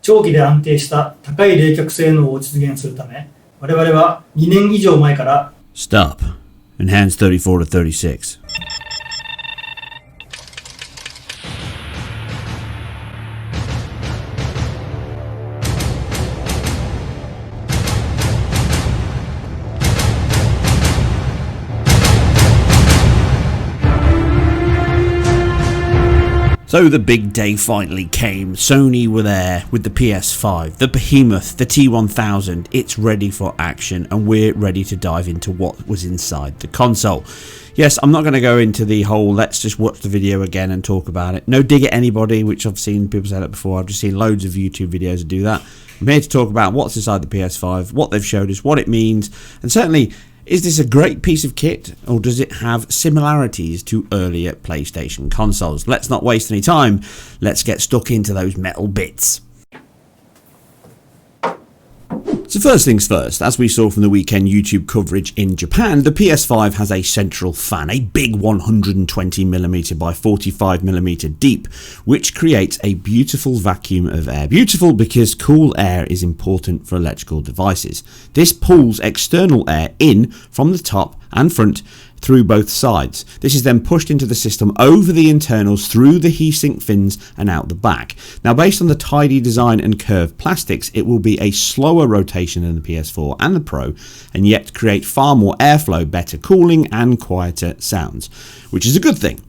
長期で安定した高い冷却性能を実現するため、我々は2年以上前から Stop. Enhance 34 to 36. So the big day finally came. Sony were there with the PS5, the behemoth, the T1000. It's ready for action and we're ready to dive into what was inside the console. Yes, I'm not going to go into the whole let's just watch the video again and talk about it. No dig at anybody, which I've seen people say that before. I've just seen loads of YouTube videos that do that. I'm here to talk about what's inside the PS5, what they've showed us, what it means, and certainly, is this a great piece of kit, or does it have similarities to earlier PlayStation consoles? Let's not waste any time. Let's get stuck into those metal bits. So first things first, as we saw from the weekend YouTube coverage in Japan, the PS5 has a central fan, a big 120mm by 45mm deep, which creates a beautiful vacuum of air. Beautiful because cool air is important for electrical devices. This pulls external air in from the top and front through both sides. This is then pushed into the system over the internals through the heatsink fins and out the back. Now, based on the tidy design and curved plastics, it will be a slower rotation than the PS4 and the Pro, and yet create far more airflow, better cooling and quieter sounds, which is a good thing.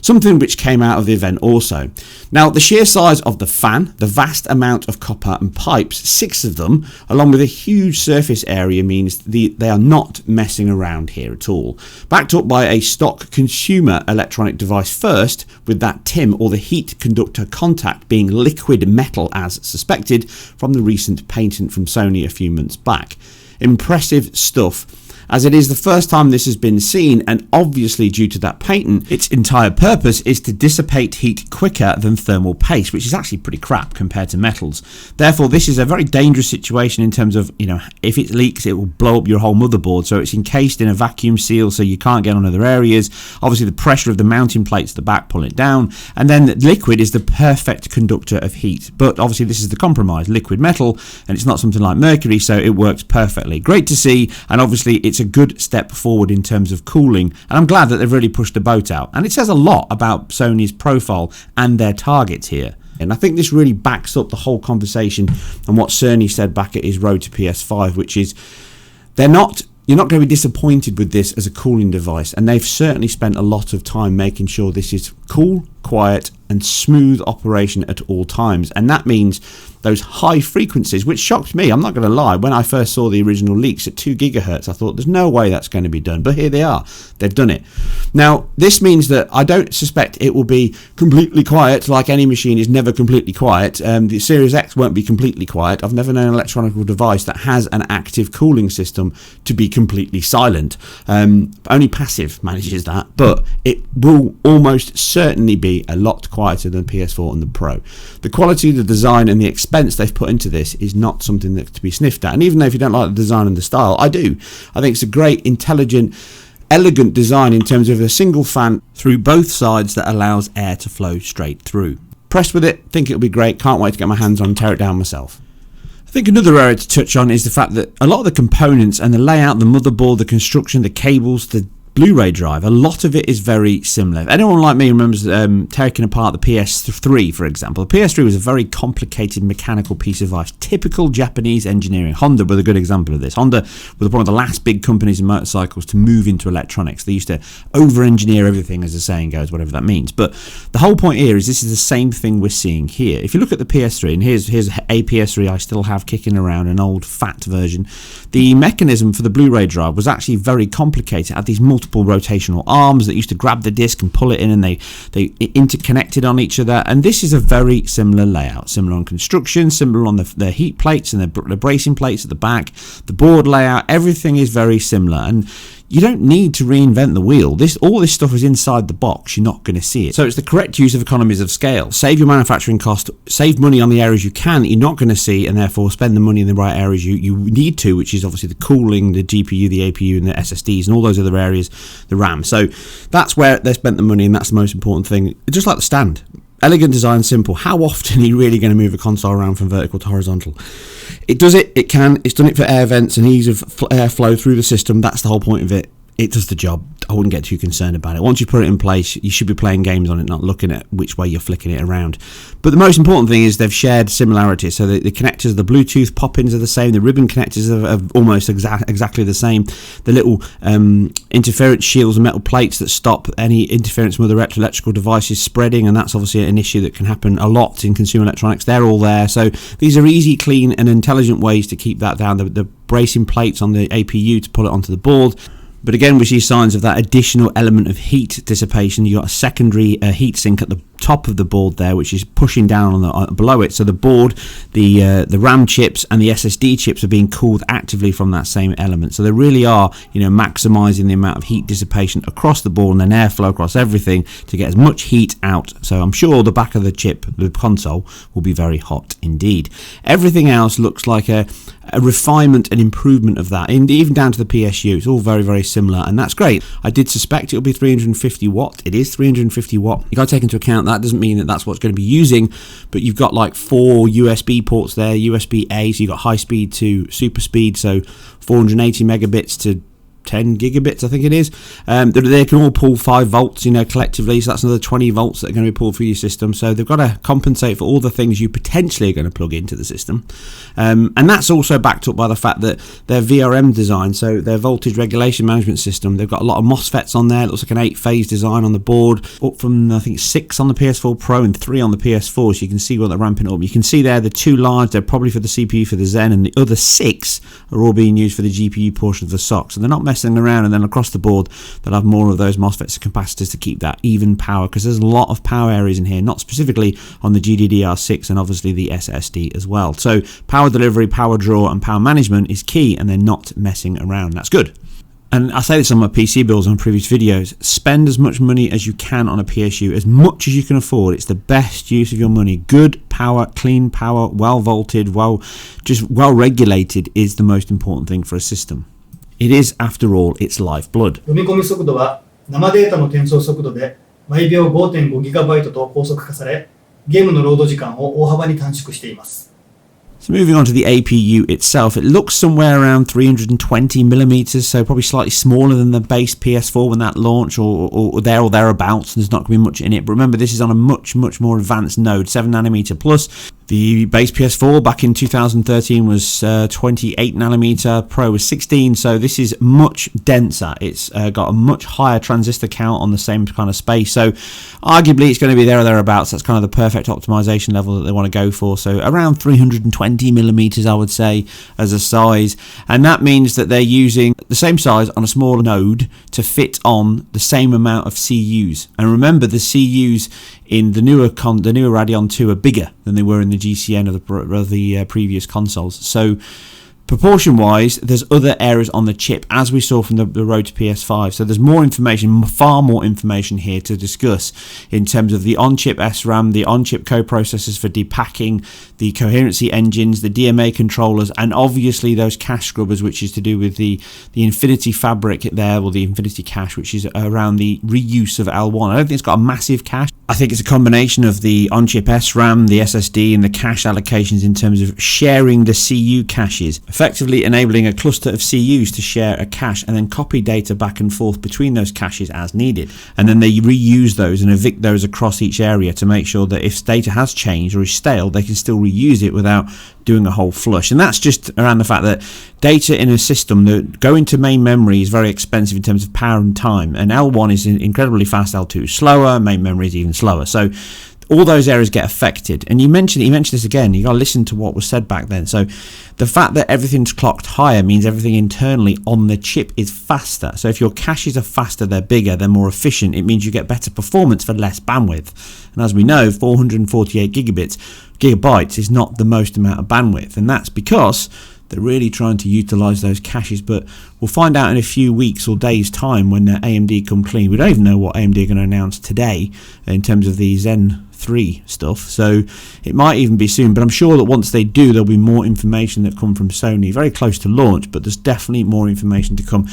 Something which came out of the event also. Now, the sheer size of the fan, the vast amount of copper and pipes, 6 of them, along with a huge surface area means they are not messing around here at all. Backed up by a stock consumer electronic device first, with that TIM or the heat conductor contact being liquid metal as suspected from the recent patent from Sony a few months back. Impressive stuff, as it is the first time this has been seen, and obviously due to that patent, its entire purpose is to dissipate heat quicker than thermal paste, which is actually pretty crap compared to metals. Therefore, this is a very dangerous situation in terms of, if it leaks, it will blow up your whole motherboard. So it's encased in a vacuum seal, so you can't get on other areas. Obviously, the pressure of the mounting plates at the back pull it down, and then the liquid is the perfect conductor of heat. But obviously, this is the compromise, liquid metal, and it's not something like mercury, so it works perfectly. Great to see, and obviously, it's a good step forward in terms of cooling, and I'm glad that they've really pushed the boat out, and it says a lot about Sony's profile and their targets here. And I think this really backs up the whole conversation and what Sony said back at his road to PS5, which is you're not going to be disappointed with this as a cooling device, and they've certainly spent a lot of time making sure this is cool, quiet and smooth operation at all times, and that means those high frequencies, which shocked me, I'm not going to lie. When I first saw the original leaks at 2 gigahertz, I thought there's no way that's going to be done, but here they are, they've done it. Now, this means that I don't suspect it will be completely quiet, like any machine is never completely quiet. The Series X won't be completely quiet. I've never known an electronic device that has an active cooling system to be completely silent. Only passive manages that, but it will almost certainly be a lot quieter than the PS4 and the Pro. The quality, the design and the expense they've put into this is not something that's to be sniffed at. And even though if you don't like the design and the style, I do. I think it's a great, intelligent, elegant design in terms of a single fan through both sides that allows air to flow straight through. Impressed with it, think it'll be great, can't wait to get my hands on and tear it down myself. I think another area to touch on is the fact that a lot of the components and the layout, the motherboard, the construction, the cables, the Blu-ray drive, a lot of it is very similar. If anyone like me remembers taking apart the PS3, for example, the PS3 was a very complicated mechanical piece of device. Typical Japanese engineering. Honda were a good example of this. Honda was one of the last big companies in motorcycles to move into electronics. They used to over-engineer everything, as the saying goes, whatever that means. But the whole point here is this is the same thing we're seeing here. If you look at the PS3, and here's a PS3 I still have kicking around, an old fat version, the mechanism for the Blu-ray drive was actually very complicated. It had these multiple rotational arms that used to grab the disc and pull it in, and they interconnected on each other. And this is a very similar layout, similar on construction, similar on the heat plates and the bracing plates at the back, the board layout. Everything is very similar, and you don't need to reinvent the wheel. All this stuff is inside the box. You're not going to see it. So it's the correct use of economies of scale. Save your manufacturing cost, save money on the areas you can that you're not going to see, and therefore spend the money in the right areas you need to, which is obviously the cooling, the GPU, the APU, and the SSDs, and all those other areas, the RAM. So that's where they spent the money, and that's the most important thing. Just like the stand. Elegant design, simple. How often are you really going to move a console around from vertical to horizontal? It does it, it can. It's done it for air vents and ease of airflow through the system. That's the whole point of it. It does the job. I wouldn't get too concerned about it. Once you put it in place, you should be playing games on it, not looking at which way you're flicking it around. But the most important thing is they've shared similarities. So the connectors, the Bluetooth pop-ins are the same. The ribbon connectors are almost exactly the same. The little interference shields and metal plates that stop any interference with electrical devices spreading, and that's obviously an issue that can happen a lot in consumer electronics. They're all there. So these are easy, clean, and intelligent ways to keep that down. The bracing plates on the APU to pull it onto the board. But again, we see signs of that additional element of heat dissipation. You've got a secondary heat sink at the top of the board there, which is pushing down on below it. So the board, the RAM chips and the SSD chips are being cooled actively from that same element. So they really are, maximising the amount of heat dissipation across the board and then airflow across everything to get as much heat out. So I'm sure the back of the chip, the console, will be very hot indeed. Everything else looks like a refinement and improvement of that, and even down to the PSU. It's all very, very similar, and that's great. I did suspect it will be 350 watt. It is 350 watt. You got to take into account that doesn't mean that that's what's going to be using, but you've got like 4 USB ports there, USB-A, so you've got high speed to super speed, so 480 megabits to 10 gigabits, I think it is. They can all pull 5 volts, collectively, so that's another 20 volts that are going to be pulled through your system. So they've got to compensate for all the things you potentially are going to plug into the system. And that's also backed up by the fact that their VRM design, so their voltage regulation management system, they've got a lot of MOSFETs on there. It looks like an 8-phase design on the board, up from, I think, 6 on the PS4 Pro and 3 on the PS4, so you can see what they're ramping up. You can see there the 2 large, they're probably for the CPU for the Zen, and the other 6 are all being used for the GPU portion of the SoC. So they're not messing around, and then across the board they'll have more of those MOSFETs and capacitors to keep that even power, because there's a lot of power areas in here, not specifically on the GDDR6 and obviously the SSD as well. So power delivery, power draw and power management is key, and they're not messing around. That's good. And I say this on my PC builds on previous videos, spend as much money as you can on a PSU, as much as you can afford. It's the best use of your money. Good power, clean power, well volted, well regulated is the most important thing for a system. It is, after all, its lifeblood. 読み込み速度は生データの転送速度で毎秒 5.5GB と高速化され、ゲームのロード時間を大幅に短縮しています。So moving on to the APU itself, it looks somewhere around 320 millimeters, so probably slightly smaller than the base PS4 when that launched, or there or thereabouts. There's not going to be much in it, but remember this is on a much more advanced node, 7nm plus. The base PS4 back in 2013 was 28 nanometer, Pro was 16, so this is much denser. It's got a much higher transistor count on the same kind of space, so arguably it's going to be there or thereabouts. That's kind of the perfect optimization level that they want to go for, so around 320 millimeters I would say as a size, and that means that they're using the same size on a smaller node to fit on the same amount of CUs. And remember, the CUs in the newer Radeon 2 are bigger than they were in the GCN of the previous consoles. So proportion wise, there's other areas on the chip, as we saw from the road to PS5. So there's more information, far more information here to discuss in terms of the on-chip SRAM, the on-chip co-processors for depacking, the coherency engines, the DMA controllers, and obviously those cache scrubbers, which is to do with the Infinity Fabric there, or the Infinity Cache, which is around the reuse of L1. I don't think it's got a massive cache. I think it's a combination of the on-chip SRAM, the SSD, and the cache allocations in terms of sharing the CU caches, effectively enabling a cluster of CUs to share a cache and then copy data back and forth between those caches as needed. And then they reuse those and evict those across each area to make sure that if data has changed or is stale, they can still reuse it without doing a whole flush. And that's just around the fact that data in a system that going to main memory is very expensive in terms of power and time, and L1 is incredibly fast, L2 is slower, main memory is even slower. So all those areas get affected. And he mentioned this again, you got to listen to what was said back then. So the fact that everything's clocked higher means everything internally on the chip is faster. So if your caches are faster, they're bigger, they're more efficient, it means you get better performance for less bandwidth. And as we know, 448 gigabytes is not the most amount of bandwidth, and that's because they're really trying to utilize those caches. But we'll find out in a few weeks or days time when AMD come clean. We don't even know what AMD are going to announce today in terms of the Zen 3 stuff, so it might even be soon, but I'm sure that once they do, there'll be more information that come from Sony very close to launch, but there's definitely more information to come.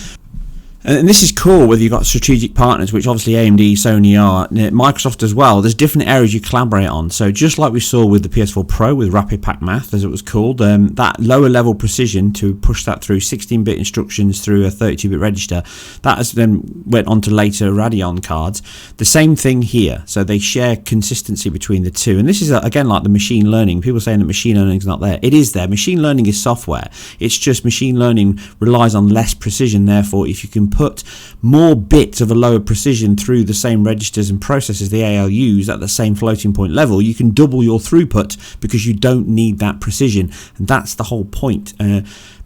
And this is cool whether you've got strategic partners, which obviously AMD, Sony are, Microsoft as well. There's different areas you collaborate on. So just like we saw with the PS4 Pro with Rapid Pack Math, as it was called, that lower level precision to push that through 16-bit instructions through a 32-bit register, that has then went on to later Radeon cards. The same thing here. So they share consistency between the two. And this is, again, like the machine learning. People saying that machine learning is not there. It is there. Machine learning is software. It's just machine learning relies on less precision. Therefore, if you can put more bits of a lower precision through the same registers and processors the ALUs at the same floating point level, you can double your throughput because you don't need that precision. And that's the whole point.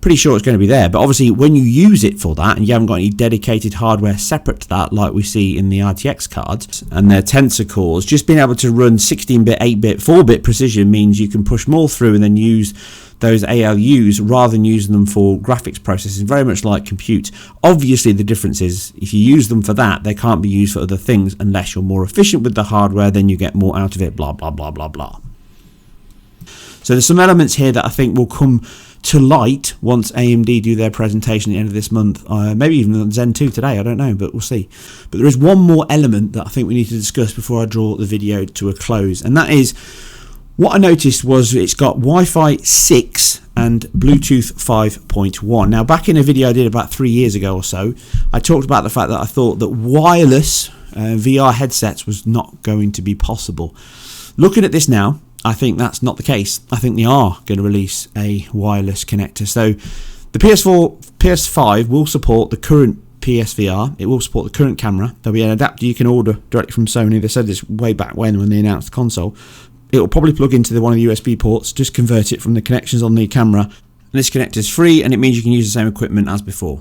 Pretty sure it's going to be there, but obviously when you use it for that and you haven't got any dedicated hardware separate to that, like we see in the RTX cards and their tensor cores, just being able to run 16-bit, 8-bit, 4-bit precision means you can push more through and then use those ALUs rather than using them for graphics processing, very much like compute. Obviously the difference is if you use them for that, they can't be used for other things unless you're more efficient with the hardware, then you get more out of it, blah blah blah blah blah. So there's some elements here that I think will come to light once AMD do their presentation at the end of this month, maybe even on Zen 2 today, I don't know, but we'll see. But there is one more element that I think we need to discuss before I draw the video to a close, and that is what I noticed was it's got Wi-Fi 6 and Bluetooth 5.1. Now, back in a video I did about 3 years ago or so, I talked about the fact that I thought that wireless VR headsets was not going to be possible. Looking at this now, I think that's not the case. I think they are going to release a wireless connector. So the PS5 will support the current PSVR. It will support the current camera. There'll be an adapter you can order directly from Sony. They said this way back when they announced the console. It will probably plug into one of the USB ports, just convert it from the connections on the camera. And this connector is free, and it means you can use the same equipment as before.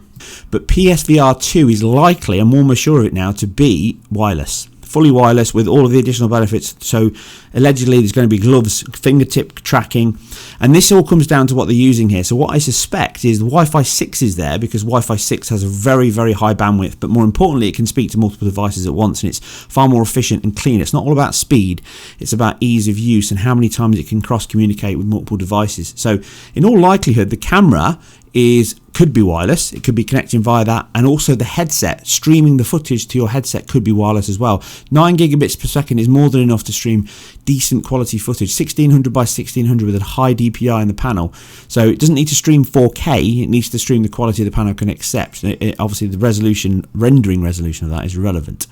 But PSVR 2 is likely, I'm almost sure of it now, to be wireless. Fully wireless with all of the additional benefits. So allegedly there's going to be gloves, fingertip tracking, and this all comes down to what they're using here. So what I suspect is the Wi-Fi 6 is there because Wi-Fi 6 has a very, very high bandwidth, but more importantly it can speak to multiple devices at once, and it's far more efficient and clean. It's not all about speed, it's about ease of use and how many times it can cross-communicate with multiple devices. So in all likelihood the camera could be wireless, it could be connecting via that, and also the headset, streaming the footage to your headset could be wireless as well. 9 gigabits per second is more than enough to stream decent quality footage, 1600 by 1600 with a high DPI in the panel. So it doesn't need to stream 4K, it needs to stream the quality the panel can accept. Obviously the rendering resolution of that is relevant.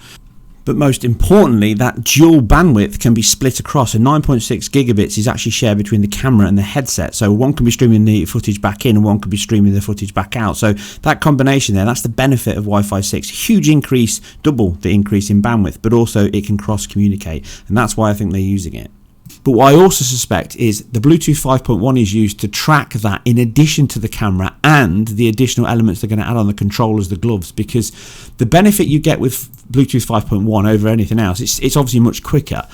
But most importantly, that dual bandwidth can be split across. So 9.6 gigabits is actually shared between the camera and the headset. So one can be streaming the footage back in and one can be streaming the footage back out. So that combination there, that's the benefit of Wi-Fi 6. Huge increase, double the increase in bandwidth, but also it can cross-communicate. And that's why I think they're using it. But what I also suspect is the Bluetooth 5.1 is used to track that in addition to the camera and the additional elements they're going to add on the controllers, the gloves, because the benefit you get with Bluetooth 5.1 over anything else, it's obviously much quicker,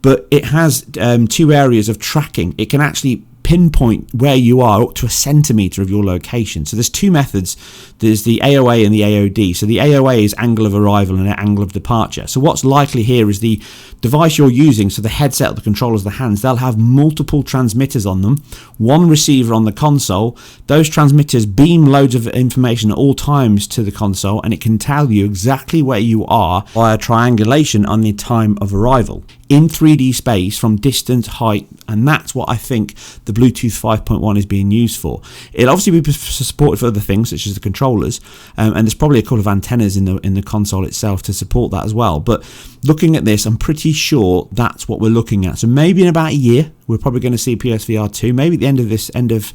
but it has two areas of tracking. It can actually pinpoint where you are up to a centimetre of your location. So there's two methods. There's the AOA and the AOD. So the AOA is angle of arrival and angle of departure. So what's likely here is the device you're using, so the headset, the controllers, the hands, they'll have multiple transmitters on them, one receiver on the console. Those transmitters beam loads of information at all times to the console, and it can tell you exactly where you are via triangulation on the time of arrival in 3D space from distance, height, and that's what I think the Bluetooth 5.1 is being used for. It'll obviously be supported for other things such as the controllers, and there's probably a couple of antennas in the console itself to support that as well. But looking at this, I'm pretty sure that's what we're looking at. So maybe in about a year, we're probably going to see PSVR 2. Maybe at the end of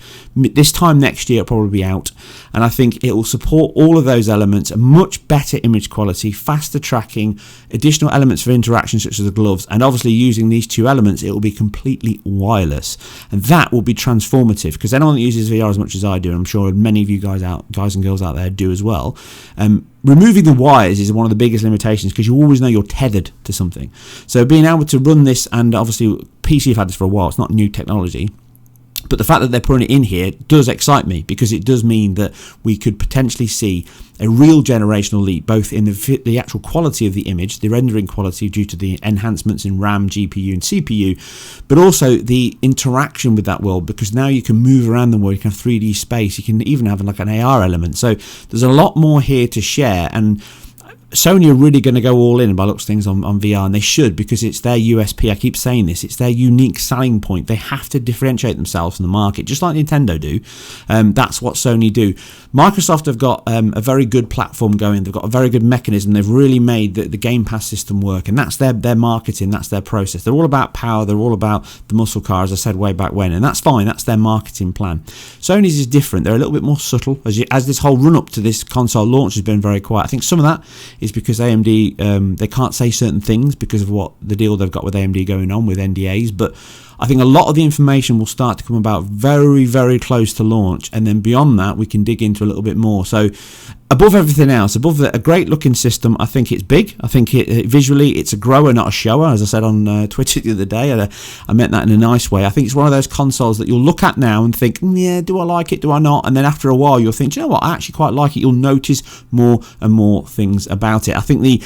this time next year, it'll probably be out. And I think it will support all of those elements, a much better image quality, faster tracking, additional elements for interaction such as the gloves, and obviously using these two elements, it will be completely wireless. And that will be transformative, because anyone that uses VR as much as I do, and I'm sure many of you guys and girls out there do as well, removing the wires is one of the biggest limitations, because you always know you're tethered to something. So being able to run this, and obviously PC have had this for a while, it's not new technology, But the fact that they're putting it in here does excite me, because it does mean that we could potentially see a real generational leap, both in the actual quality of the image, the rendering quality due to the enhancements in RAM, GPU and CPU, but also the interaction with that world, because now you can move around the world, you can have 3D space, you can even have like an AR element. So there's a lot more here to share, and Sony are really going to go all in by looks of things on VR, and they should, because it's their USP. I keep saying this, it's their unique selling point. They have to differentiate themselves from the market, just like Nintendo do. That's what Sony do. Microsoft have got a very good platform going. They've got a very good mechanism. They've really made the Game Pass system work, and that's their marketing, that's their process. They're all about power, they're all about the muscle car, as I said way back when, and that's fine, that's their marketing plan. Sony's is different. They're a little bit more subtle, as this whole run-up to this console launch has been very quiet. I think some of that is because AMD, they can't say certain things because of what the deal they've got with AMD going on with NDAs, but I think a lot of the information will start to come about very, very close to launch, and then beyond that we can dig into a little bit more. So above everything else, above a great looking system, I think it's big. I think visually it's a grower, not a shower, as I said on Twitter the other day. I meant that in a nice way. I think it's one of those consoles that you'll look at now and think, yeah, do I like it, do I not? And then after a while you'll think, do you know what, I actually quite like it. You'll notice more and more things about it. I think the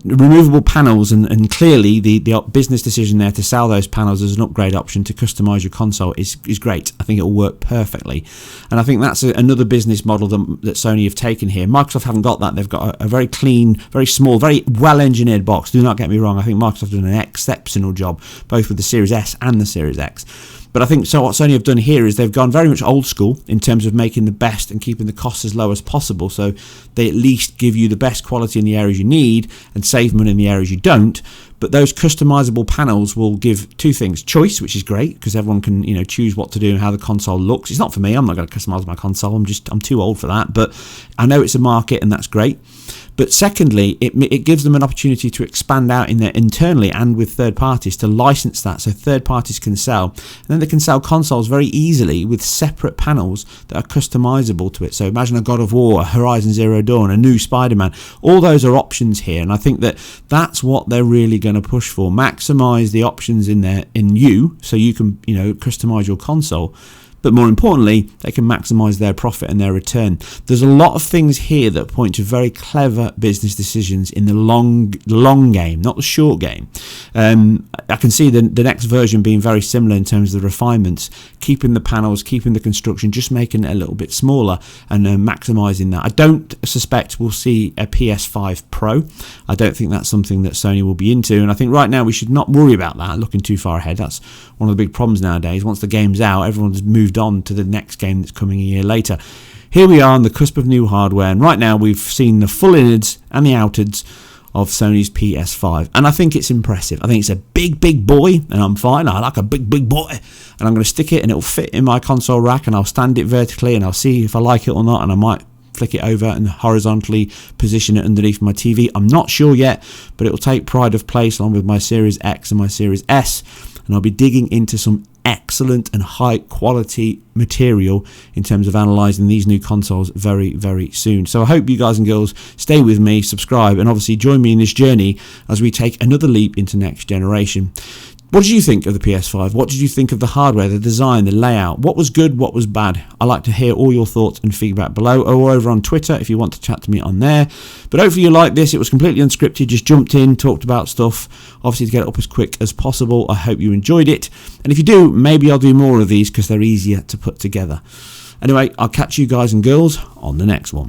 removable panels and clearly the business decision there to sell those panels as an upgrade option to customize your console is great. I think it'll work perfectly, and I think that's another business model that Sony have taken here. Microsoft haven't got that. They've got a very clean, very small, very well engineered box. Do not get me wrong, I think Microsoft have done an exceptional job both with the Series S and the Series X. But I think so what Sony have done here is they've gone very much old school in terms of making the best and keeping the costs as low as possible, so they at least give you the best quality in the areas you need and save money in the areas you don't. But those customizable panels will give two things: choice, which is great because everyone can choose what to do and how the console looks. It's not for me, I'm not going to customize my console, I'm too old for that, but I know it's a market and that's great. But secondly, it gives them an opportunity to expand out in there internally and with third parties to license that, so third parties can sell, and then they can sell consoles very easily with separate panels that are customizable to it. So imagine a God of War, a Horizon Zero Dawn, a new Spider-Man. All those are options here, and I think that's what they're really going to push for. Maximize the options in there in you, so you can customize your console. But more importantly, they can maximize their profit and their return. There's a lot of things here that point to very clever business decisions in the long game, not the short game. I can see the next version being very similar in terms of the refinements, keeping the panels, keeping the construction, just making it a little bit smaller and maximizing that. I don't suspect we'll see a PS5 Pro. I don't think that's something that Sony will be into, and I think right now we should not worry about that, looking too far ahead. That's one of the big problems nowadays. Once the game's out, everyone's moved on to the next game that's coming a year later. Here we are on the cusp of new hardware, and right now we've seen the full innards and the outards of Sony's PS5, and I think it's impressive. I think it's a big boy, and I'm fine. I like a big boy, and I'm going to stick it and it'll fit in my console rack, and I'll stand it vertically and I'll see if I like it or not, and I might flick it over and horizontally position it underneath my TV. I'm not sure yet, but it'll take pride of place along with my Series X and my Series S, and I'll be digging into some excellent and high quality material in terms of analysing these new consoles very, very soon. So I hope you guys and girls stay with me, subscribe, and obviously join me in this journey as we take another leap into next generation. What did you think of the PS5? What did you think of the hardware, the design, the layout? What was good, what was bad? I like to hear all your thoughts and feedback below, or over on Twitter if you want to chat to me on there. But hopefully you like this. It was completely unscripted, just jumped in, talked about stuff, obviously to get it up as quick as possible. I hope you enjoyed it. And if you do, maybe I'll do more of these because they're easier to put together. Anyway, I'll catch you guys and girls on the next one.